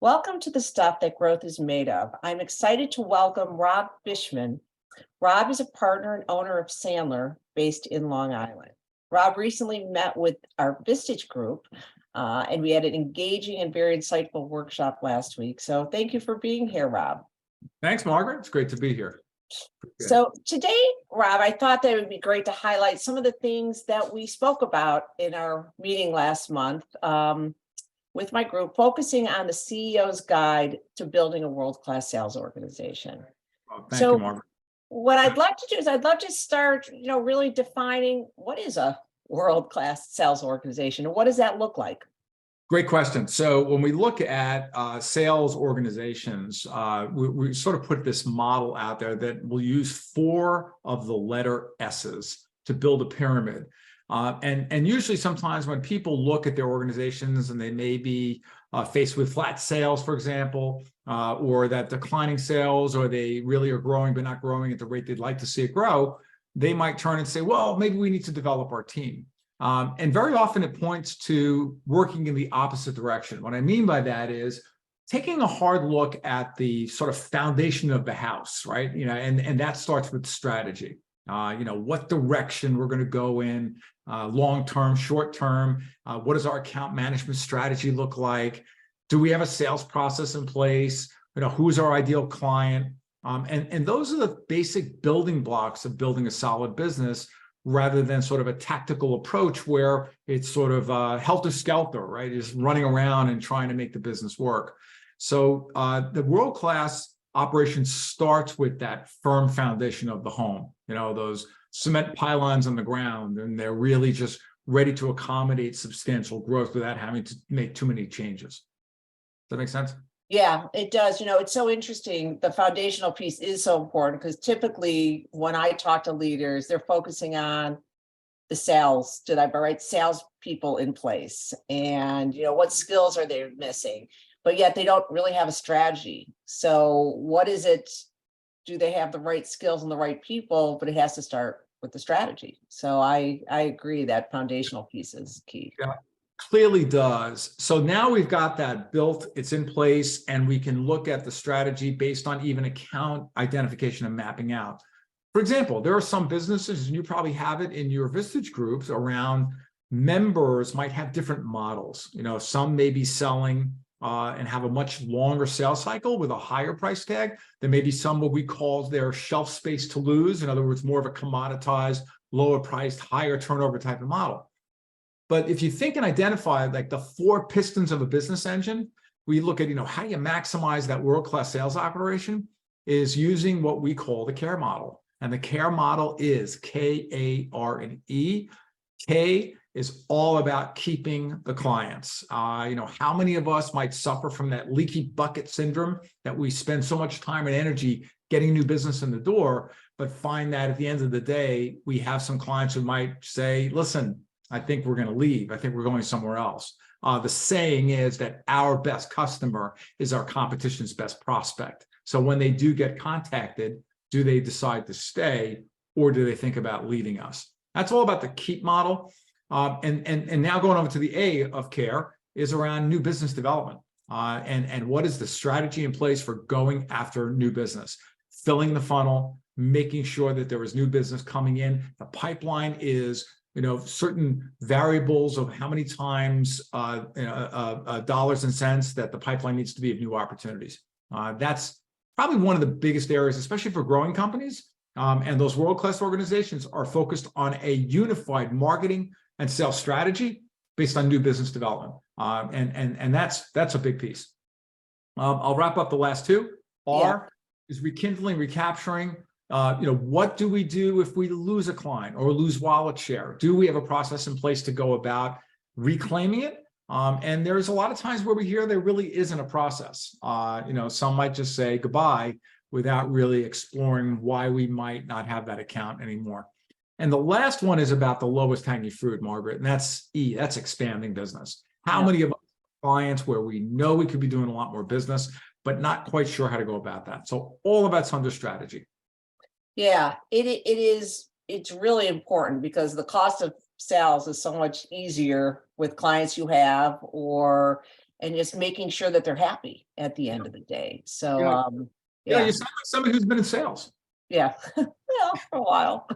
Welcome to the stuff that growth is made of. I'm excited to welcome Rob Fishman. Rob is a partner and owner of Sandler, based in Long Island. Rob recently met with our Vistage group, and we had an engaging and very insightful workshop last week. So thank you for being here, Rob. Thanks, Margaret. It's great to be here. So today, Rob, I thought that it would be great to highlight some of the things that we spoke about in our meeting last month with my group, focusing on the CEO's guide to building a world-class sales organization. Well, thank you, Margaret. What I'd like to do is I'd love to start, really defining what is a world-class sales organization and what does that look like? Great question. So when we look at sales organizations, we sort of put this model out there that will use 4 of the letter S's to build a pyramid. And usually sometimes when people look at their organizations and they may be faced with flat sales, for example, or that declining sales, or they really are growing but not growing at the rate they'd like to see it grow, they might turn and say, well, maybe we need to develop our team. And very often it points to working in the opposite direction. What I mean by that is taking a hard look at the sort of foundation of the house, right? And that starts with strategy. What direction we're going to go in, long-term, short-term, what does our account management strategy look like? Do we have a sales process in place? Who's our ideal client? And those are the basic building blocks of building a solid business, rather than sort of a tactical approach where it's sort of helter-skelter, right? Just running around and trying to make the business work. So the world-class operation starts with that firm foundation of the home, those cement pylons on the ground, and they're really just ready to accommodate substantial growth without having to make too many changes. Does that make sense? Yeah, it does. It's so interesting. The foundational piece is so important because typically when I talk to leaders, they're focusing on the sales. Do they have the right salespeople in place? And, what skills are they missing? But yet they don't really have a strategy. So what is it? Do they have the right skills and the right people? But it has to start with the strategy. So I agree that foundational piece is key. Yeah. Clearly does. So now we've got that built, it's in place, and we can look at the strategy based on even account identification and mapping out. For example, there are some businesses, and you probably have it in your Vistage groups, around members might have different models. Some may be selling and have a much longer sales cycle with a higher price tag. There may be some what we call their shelf space to lose. In other words, more of a commoditized, lower priced, higher turnover type of model. But if you think and identify like the 4 pistons of a business engine, we look at, how do you maximize that world-class sales operation is using what we call the CARE model. And the CARE model is K-A-R-E. K is all about keeping the clients. How many of us might suffer from that leaky bucket syndrome that we spend so much time and energy getting new business in the door, but find that at the end of the day, we have some clients who might say, listen, I think we're going to leave. I think we're going somewhere else. The saying is that our best customer is our competition's best prospect. So when they do get contacted, do they decide to stay or do they think about leaving us? That's all about the keep model. And now going over to the A of CARE is around new business development. And what is the strategy in place for going after new business? Filling the funnel, making sure that there is new business coming in. The pipeline is certain variables of how many times dollars and cents that the pipeline needs to be of new opportunities. That's probably one of the biggest areas, especially for growing companies. And those world-class organizations are focused on a unified marketing and sales strategy based on new business development. And that's a big piece. I'll wrap up the last 2. R is rekindling, recapturing. What do we do if we lose a client or lose wallet share? Do we have a process in place to go about reclaiming it? And there's a lot of times where we hear there really isn't a process. Some might just say goodbye without really exploring why we might not have that account anymore. And the last one is about the lowest hanging fruit, Margaret, and that's E, that's expanding business. How many of our clients where we know we could be doing a lot more business, but not quite sure how to go about that? So all of that's under strategy. Yeah, it is. It's really important because the cost of sales is so much easier with clients you have, and just making sure that they're happy at the end of the day. So, Yeah, yeah, you sound like somebody who's been in sales. yeah, yeah, for a while.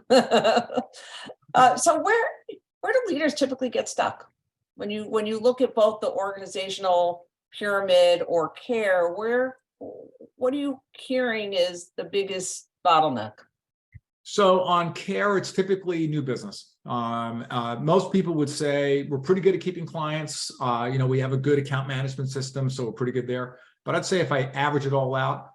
So where do leaders typically get stuck? When you look at both the organizational pyramid or care, what are you hearing is the biggest bottleneck? So on care, it's typically new business. Most people would say we're pretty good at keeping clients. We have a good account management system, so we're pretty good there. But I'd say if I average it all out,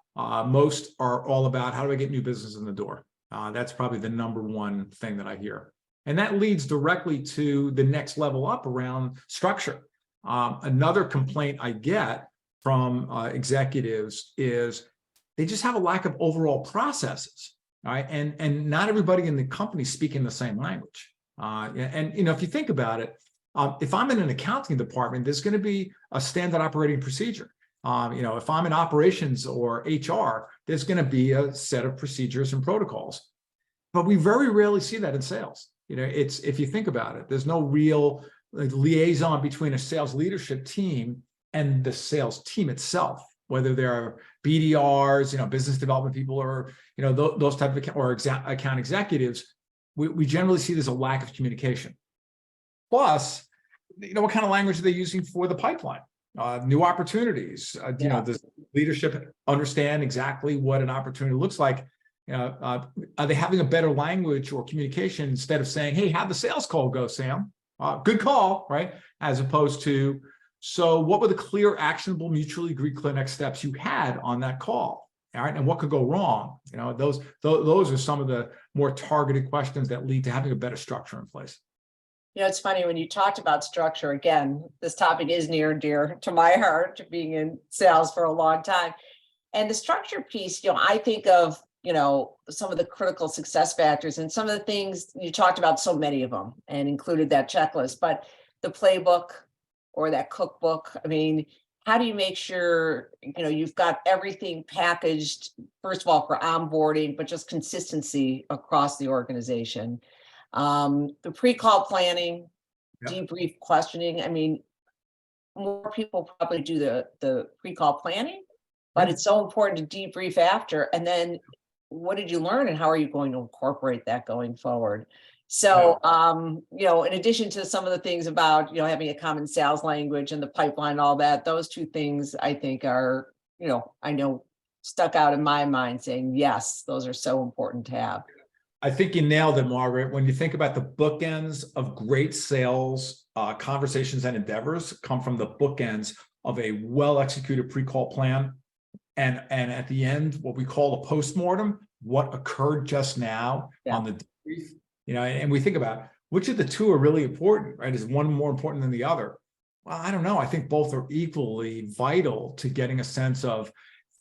most are all about how do I get new business in the door? That's probably the number one thing that I hear. And that leads directly to the next level up around structure. Another complaint I get from executives is they just have a lack of overall processes. All right, and not everybody in the company speaking the same language. If you think about it, if I'm in an accounting department, there's going to be a standard operating procedure. If I'm in operations or HR, there's going to be a set of procedures and protocols. But we very rarely see that in sales. It's, if you think about it, there's no real liaison between a sales leadership team and the sales team itself, whether they're BDRs, business development people, or those type of account executives. We generally see there's a lack of communication. Plus, what kind of language are they using for the pipeline? New opportunities. Does leadership understand exactly what an opportunity looks like? Are they having a better language or communication instead of saying, "Hey, how'd the sales call go, Sam? Good call," right? As opposed to, "So what were the clear, actionable, mutually agreed clear next steps you had on that call? All right, and what could go wrong?" Those are some of the more targeted questions that lead to having a better structure in place. It's funny when you talked about structure. Again, this topic is near and dear to my heart, being in sales for a long time. And the structure piece, I think of, some of the critical success factors and some of the things you talked about, so many of them, and included that checklist, but the playbook or that cookbook. I mean, how do you make sure, you've got everything packaged, first of all, for onboarding, but just consistency across the organization? The pre-call planning, debrief questioning. I mean, more people probably do the pre-call planning, but it's so important to debrief after. And then what did you learn and how are you going to incorporate that going forward? So, in addition to some of the things about, having a common sales language and the pipeline, all that, those two things I think are, I know stuck out in my mind saying, yes, those are so important to have. I think you nailed it, Margaret. When you think about the bookends of great sales conversations and endeavors come from the bookends of a well-executed pre-call plan. And at the end, what we call a postmortem, what occurred just now on the debrief, and we think about which of the two are really important, right? Is one more important than the other? Well, I don't know. I think both are equally vital to getting a sense of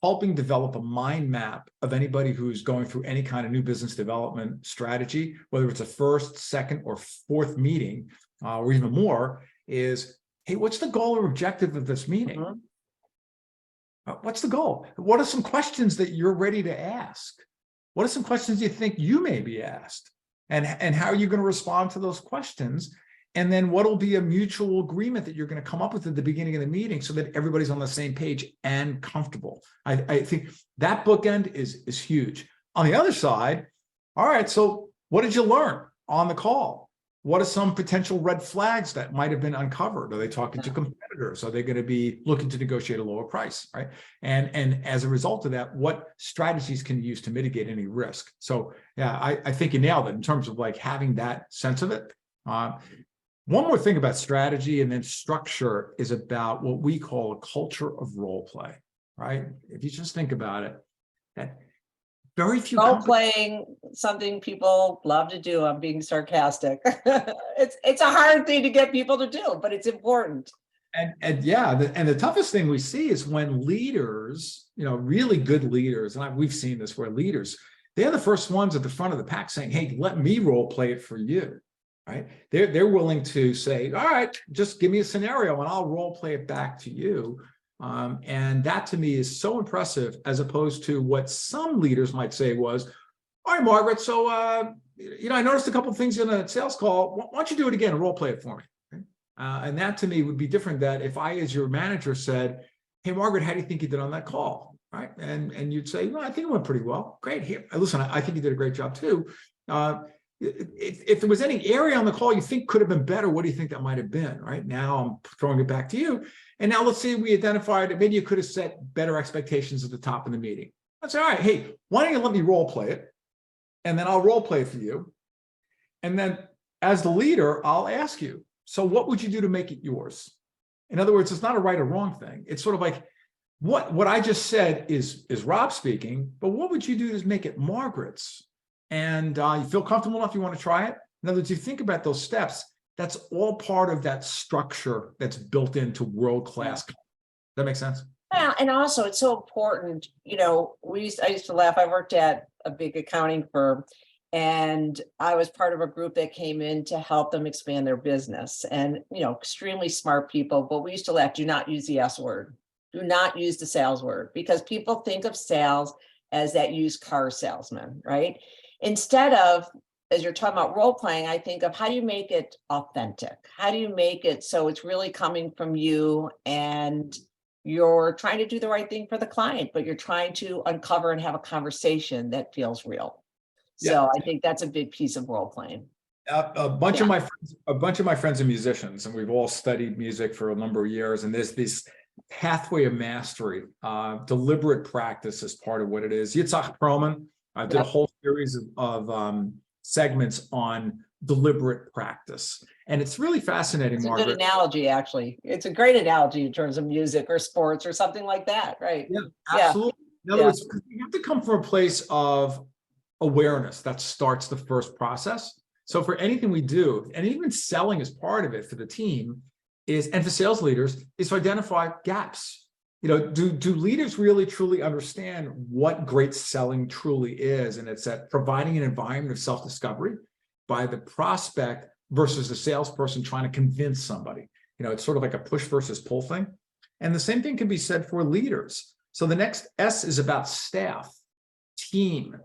helping develop a mind map of anybody who's going through any kind of new business development strategy, whether it's a first, second, or fourth meeting, or even more, is, hey, what's the goal or objective of this meeting? Mm-hmm. What's the goal? What are some questions that you're ready to ask? What are some questions you think you may be asked? And how are you going to respond to those questions? And then what will be a mutual agreement that you're going to come up with at the beginning of the meeting so that everybody's on the same page and comfortable? I think that bookend is huge. On the other side, all right, so what did you learn on the call? What are some potential red flags that might have been uncovered? Are they talking to competitors? Are they going to be looking to negotiate a lower price, right? And as a result of that, what strategies can you use to mitigate any risk? So yeah, I think you nailed it in terms of like having that sense of it. One more thing about strategy and then structure is about what we call a culture of role play, right? If you just think about it, that very few role playing, something people love to do. I'm being sarcastic. It's a hard thing to get people to do, but it's important. And the toughest thing we see is when leaders, really good leaders, and we've seen this where leaders, they're the first ones at the front of the pack saying, "Hey, let me role play it for you." Right? They're willing to say, "All right, just give me a scenario and I'll role play it back to you." And that to me is so impressive, as opposed to what some leaders might say was, "All right, Margaret, so I noticed a couple of things in a sales call. Why don't you do it again and role play it for me?" And that to me would be different that if I, as your manager, said, hey, Margaret, how do you think you did on that call? Right. And you'd say, well, I think it went pretty well. Great. Here, listen, I think you did a great job too. If there was any area on the call you think could have been better, what do you think that might have been? Right now, I'm throwing it back to you. And now let's say we identified that maybe you could have set better expectations at the top of the meeting. I'd say, all right, hey, why don't you let me role play it? And then I'll role play it for you. And then as the leader, I'll ask you, so what would you do to make it yours? In other words, it's not a right or wrong thing. It's sort of like, what I just said is Rob speaking, but what would you do to make it Margaret's? And you feel comfortable enough, you want to try it? In other words, you think about those steps, that's all part of that structure that's built into world-class. Does that make sense? Yeah, and also it's so important, I used to laugh. I worked at a big accounting firm, and I was part of a group that came in to help them expand their business, and, extremely smart people, but we used to laugh, do not use the S word. Do not use the sales word, because people think of sales as that used car salesman, right? Instead of, as you're talking about role playing, I think of how do you make it authentic? How do you make it so it's really coming from you and you're trying to do the right thing for the client, but you're trying to uncover and have a conversation that feels real. So I think that's a big piece of role playing. A bunch of my friends are musicians, and we've all studied music for a number of years. And there's this pathway of mastery, deliberate practice is part of what it is. Yitzhak Perlman did a whole series of segments on deliberate practice. And it's really fascinating, It's a Margaret. good analogy, actually. It's a great analogy in terms of music or sports or something like that, right? Yeah, absolutely. In other words, you have to come from a place of awareness that starts the first process. So for anything we do, and even selling is part of it for the team, and for sales leaders, is to identify gaps. Do leaders really truly understand what great selling truly is? And it's that providing an environment of self-discovery by the prospect versus the salesperson trying to convince somebody. It's sort of like a push versus pull thing. And the same thing can be said for leaders. So the next S is about staff, team.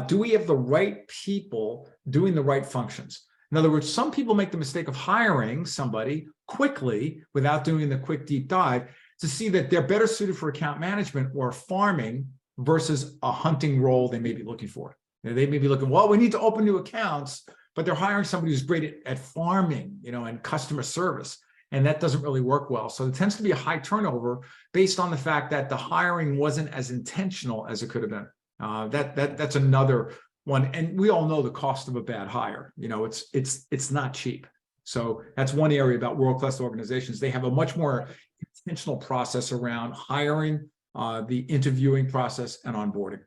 Do we have the right people doing the right functions? In other words, some people make the mistake of hiring somebody quickly without doing the quick deep dive to see that they're better suited for account management or farming versus a hunting role they may be looking for. They may be looking, well, we need to open new accounts, but they're hiring somebody who's great at farming, and customer service. And that doesn't really work well. So it tends to be a high turnover based on the fact that the hiring wasn't as intentional as it could have been. That's another one. And we all know the cost of a bad hire. It's not cheap. So that's one area about world-class organizations. They have a much more intentional process around hiring, the interviewing process, and onboarding.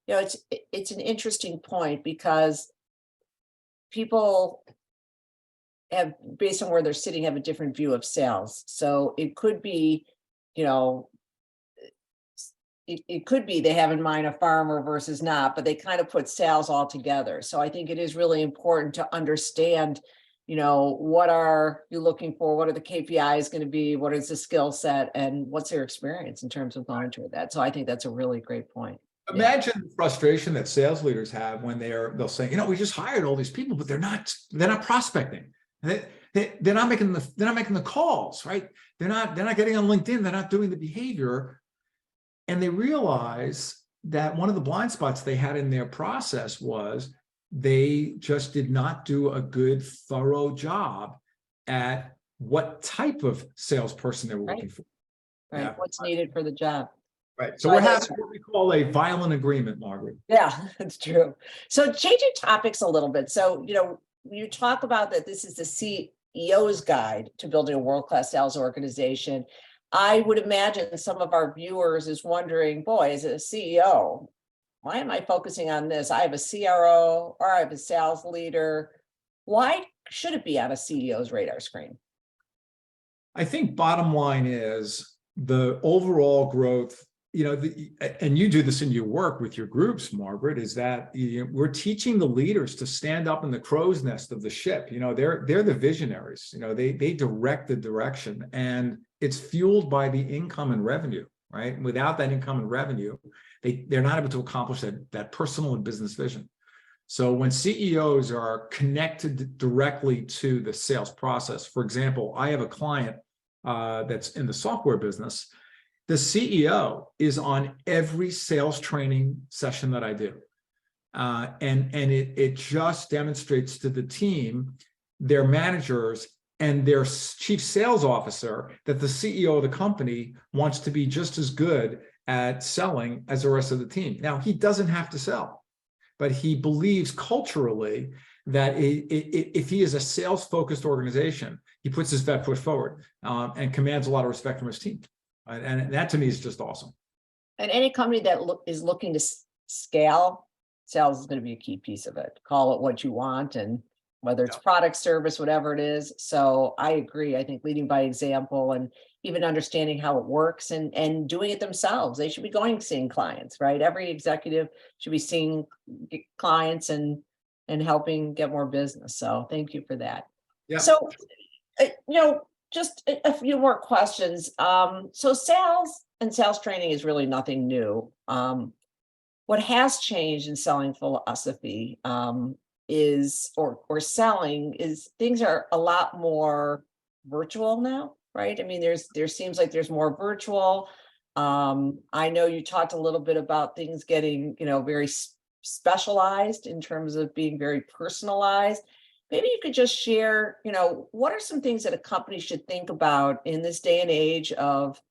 It's an interesting point, because people have, based on where they're sitting, have a different view of sales. So it could be, it could be they have in mind a farmer versus not, but they kind of put sales all together. So I think it is really important to understand, what are you looking for? What are the KPIs going to be? What is the skill set? And what's their experience in terms of going through that? So I think that's a really great point. Imagine the frustration that sales leaders have when they'll say, we just hired all these people, but they're not prospecting. They're not making the calls, right? They're not getting on LinkedIn. They're not doing the behavior. And they realize that one of the blind spots they had in their process was they just did not do a good, thorough job at what type of salesperson they were looking for. Right. Yeah. What's needed for the job. Right. So we're having what we call a violent agreement, Margaret. Yeah, that's true. So changing topics a little bit. So, you talk about that this is the CEO's guide to building a world-class sales organization. I would imagine some of our viewers is wondering, boy, as a CEO, why am I focusing on this? I have a CRO or I have a sales leader. Why should it be on a CEO's radar screen? I think bottom line is the overall growth, and you do this in your work with your groups, Margaret, is that we're teaching the leaders to stand up in the crow's nest of the ship. They're the visionaries. They direct the direction, and it's fueled by the income and revenue, right? Without that income and revenue, they're not able to accomplish that personal and business vision. So when CEOs are connected directly to the sales process, for example, I have a client that's in the software business. The CEO is on every sales training session that I do. And it just demonstrates to the team, their managers, and their chief sales officer that the CEO of the company wants to be just as good at selling as the rest of the team. Now, he doesn't have to sell, but he believes culturally that if he is a sales-focused organization, he puts his best foot forward and commands a lot of respect from his team. And that to me is just awesome. And any company that is looking to scale, sales is going to be a key piece of it. Call it what you want, and whether it's product, service, whatever it is. So I agree. I think leading by example and even understanding how it works and doing it themselves. They should be going seeing clients, right? Every executive should be seeing clients and helping get more business. So thank you for that. Yeah. So, just a few more questions. So sales and sales training is really nothing new. What has changed in selling philosophy is selling is things are a lot more virtual now, right? I mean, there seems like there's more virtual. I know you talked a little bit about things getting, very specialized in terms of being very personalized. Maybe you could just share, what are some things that a company should think about in this day and age of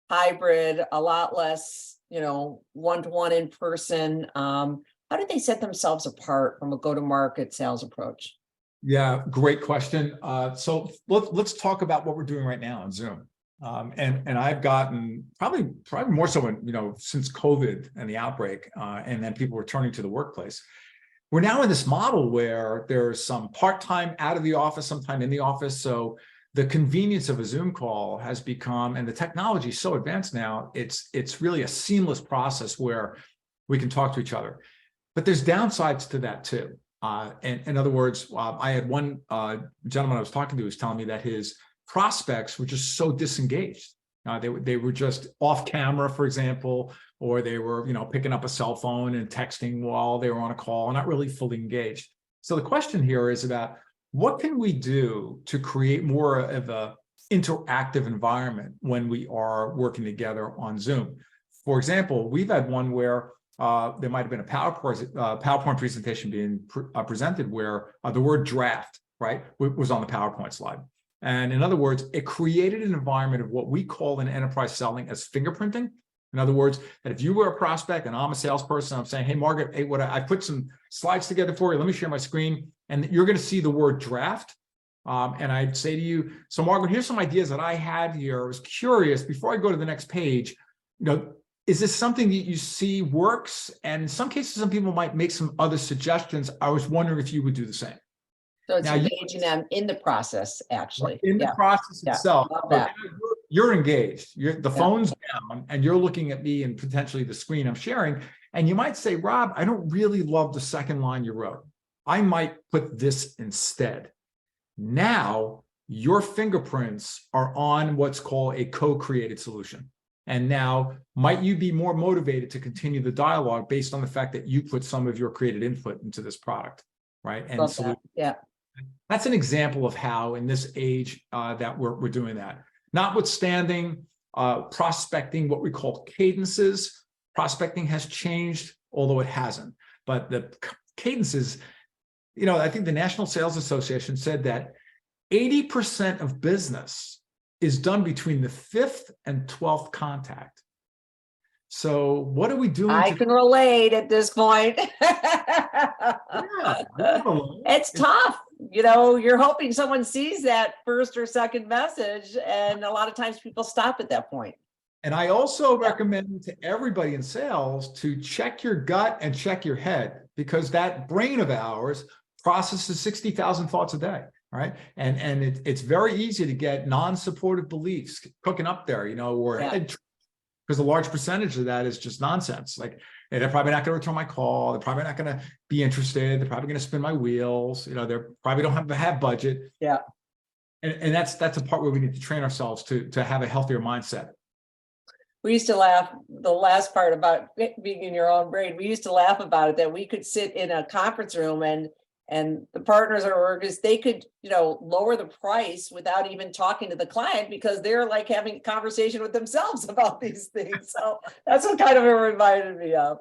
hybrid, a lot less, one-to-one in person. How did they set themselves apart from a go-to-market sales approach? Yeah, great question. So let's talk about what we're doing right now on Zoom. And I've gotten probably more so since COVID and the outbreak, and then people returning to the workplace. We're now in this model where there's some part-time out of the office, sometime in the office. So the convenience of a Zoom call has become, and the technology is so advanced now, it's really a seamless process where we can talk to each other. But there's downsides to that too. And in other words, I had one gentleman I was talking to who was telling me that his prospects were just so disengaged. They were just off camera, for example, or they were picking up a cell phone and texting while they were on a call, not really fully engaged. So the question here is about what can we do to create more of a interactive environment when we are working together on Zoom. For example, we've had one where there might have been a PowerPoint presentation being presented where the word draft, right, was on the PowerPoint slide. And in other words, it created an environment of what we call in enterprise selling as fingerprinting. In other words, that if you were a prospect and I'm a salesperson, I'm saying, hey, Margaret, hey, I put some slides together for you. Let me share my screen. And you're going to see the word draft. And I'd say to you, so Margaret, here's some ideas that I had here. I was curious, before I go to the next page, is this something that you see works? And in some cases, some people might make some other suggestions. I was wondering if you would do the same. So it's engaging them in the process, actually. In the process itself, that. You're engaged. The phone's down, and you're looking at me and potentially the screen I'm sharing. And you might say, Rob, I don't really love the second line you wrote. I might put this instead. Now, your fingerprints are on what's called a co-created solution. And now, might you be more motivated to continue the dialogue based on the fact that you put some of your created input into this product, right? And so that's an example of how in this age that we're doing that. Notwithstanding prospecting, what we call cadences, prospecting has changed, although it hasn't. But the cadences, I think the National Sales Association said that 80% of business is done between the 5th and 12th contact. So what are we doing? I can relate at this point. It's tough. You're hoping someone sees that first or second message. And a lot of times people stop at that point. And I also recommend to everybody in sales to check your gut and check your head, because that brain of ours processes 60,000 thoughts a day. Right. And it's very easy to get non-supportive beliefs cooking up there, or because a large percentage of that is just nonsense. Like, hey, they're probably not going to return my call. They're probably not going to be interested. They're probably going to spin my wheels. They're probably don't have budget. Yeah. And that's a part where we need to train ourselves to have a healthier mindset. we used to laugh, the last part about it being in your own brain, we used to laugh about it, that we could sit in a conference room and the partners or workers, they could, lower the price without even talking to the client because they're like having a conversation with themselves about these things. So that's what kind of it reminded me of.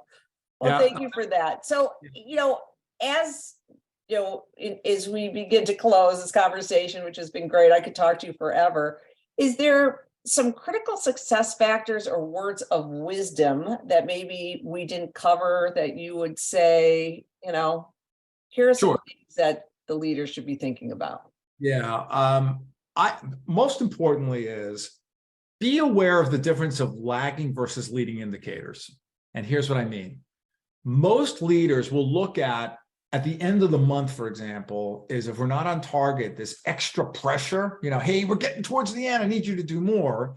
Well, Yeah. thank you for that. So, as as we begin to close this conversation, which has been great, I could talk to you forever. Is there some critical success factors or words of wisdom that maybe we didn't cover that you would say, here are some Sure. things that the leaders should be thinking about? Yeah. I most importantly is be aware of the difference of lagging versus leading indicators. And here's what I mean. Most leaders will look at the end of the month, for example, is if we're not on target, this extra pressure, hey, we're getting towards the end, I need you to do more.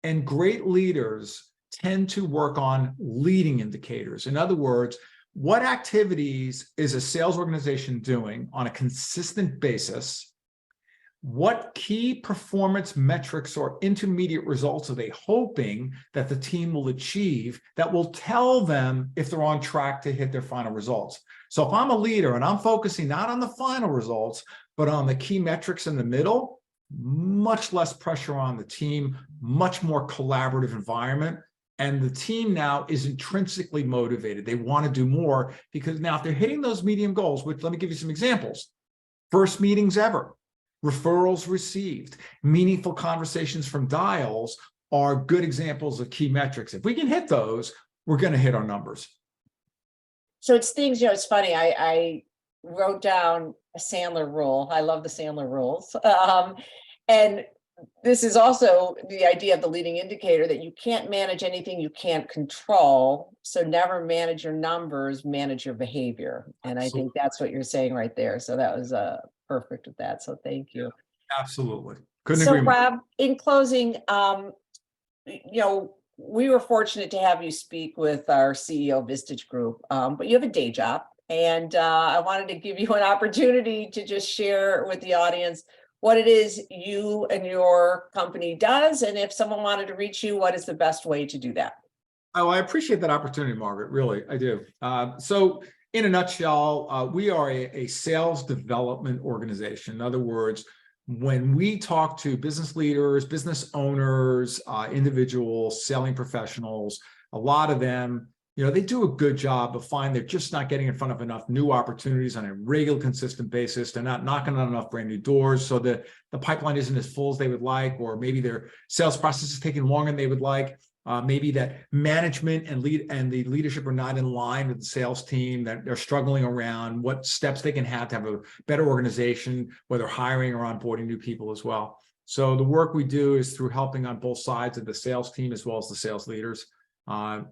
And great leaders tend to work on leading indicators. In other words, what activities is a sales organization doing on a consistent basis? What key performance metrics or intermediate results are they hoping that the team will achieve that will tell them if they're on track to hit their final results? So if I'm a leader and I'm focusing not on the final results, but on the key metrics in the middle, much less pressure on the team, much more collaborative environment. And the team now is intrinsically motivated. They want to do more because now if they're hitting those medium goals, which let me give you some examples. First meetings ever, referrals received, meaningful conversations from dials are good examples of key metrics. If we can hit those, we're going to hit our numbers. So it's things, it's funny. I wrote down a Sandler rule. I love the Sandler rules. And this is also the idea of the leading indicator that you can't manage anything you can't control. So never manage your numbers, manage your behavior. And I think that's what you're saying right there. So that was perfect with that. So thank you. Absolutely. Couldn't agree more. So Rob, in closing, we were fortunate to have you speak with our CEO of Vistage Group, but you have a day job. And I wanted to give you an opportunity to just share with the audience what it is you and your company does. And if someone wanted to reach you, what is the best way to do that? Oh, I appreciate that opportunity, Margaret. Really, I do. So in a nutshell, we are a sales development organization. In other words, when we talk to business leaders, business owners, individuals, selling professionals, a lot of them, they do a good job of finding they're just not getting in front of enough new opportunities on a regular, consistent basis. They're not knocking on enough brand new doors, so the pipeline isn't as full as they would like, or maybe their sales process is taking longer than they would like. Maybe that management and the leadership are not in line with the sales team, that they're struggling around what steps they can have to have a better organization, whether hiring or onboarding new people as well. So the work we do is through helping on both sides of the sales team as well as the sales leaders.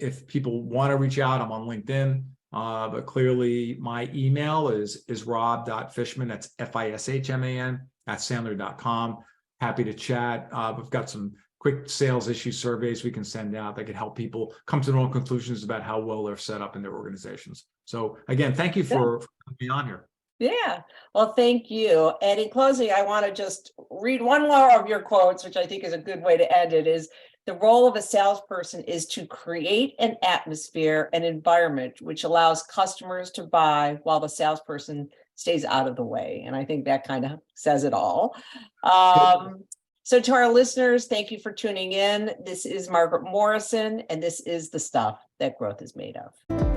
If people want to reach out, I'm on LinkedIn, but clearly my email is rob.fishman, that's FISHMAN @sandler.com. Happy to chat. We've got some quick sales issue surveys we can send out that could help people come to their own conclusions about how well they're set up in their organizations. So again, thank you for being on here. Yeah, well, thank you. And in closing, I want to just read one more of your quotes, which I think is a good way to end it, is the role of a salesperson is to create an atmosphere, an environment which allows customers to buy while the salesperson stays out of the way. And I think that kind of says it all. So to our listeners, thank you for tuning in. This is Margaret Morrison, and this is the stuff that growth is made of.